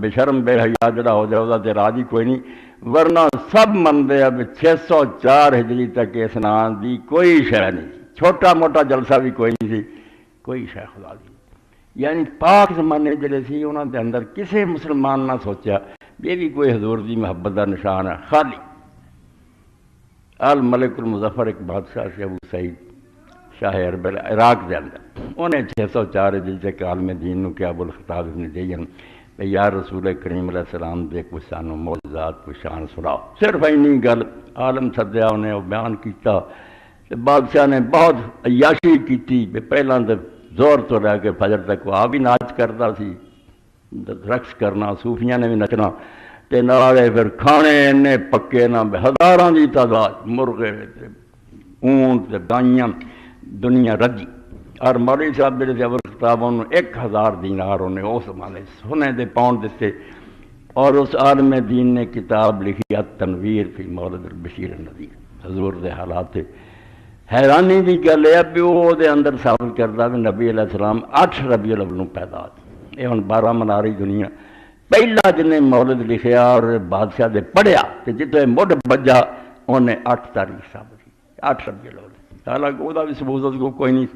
بے شرم بے حیا جڑا ہو جائے وہ تے راضی کوئی نہیں، ورنہ سب منتے اب 604 ہجری تک اس نام دی کوئی شے نہیں، چھوٹا موٹا جلسہ بھی کوئی نہیں سی، کوئی شے خدا دی، یعنی پاک زمانے جڑے سی انہاں دے اندر کسے مسلمان نہ سوچیا یہ بھی کوئی حضور دی محبت دا نشان ہے، خالی الملک المظفر ایک بادشاہ سی ابو سعید شاہ اربل عراق دے اندر، انہیں 604 ہجری تک عالم دین نو کہ ابو الخطاب ابن دیجن یا رسول کریم علیہ السلام دے کوئی سانو معجزات کوئی شان سناؤ، صرف اینی گل عالم سدیا انہیں وہ بیان کیتا، بادشاہ نے بہت عیاشی کیتی، پہلاں تے زور تو لے کے فجر تک وہ بھی ناچ کرتا سی، رقص کرنا، صوفیاں نے بھی نچنا، تے نالے پھر کھانے انے پکے نہ ہزاراں دی تعداد، مرغے اونٹ تے گائیاں، دنیا رجی، اور مولوی صاحب جڑے سے ابو الخطاب انہوں 1000 دینار انہیں اس زمانے سونے دے پاؤنڈ دیتے، اور اس عالم دین نے کتاب لکھی التنویر فی مولد البشیر النذیر، حضور دے حالات حیرانی دی گل ہے بھی وہ دے اندر ثابت کرتا بھی نبی علیہ السلام 8 ربیع الاول نوں پیدا ہوئے، یہ ہن 12 منا رہی دنیا، پہلا جن نے مولد لکھیا اور بادشاہ دے پڑھیا تے جتنے مڈ بجا انہیں 8 تاریخ ثابت کی، 8 ربیع الاول، حالانکہ وہ بھی ثبوت کوئی نہیں،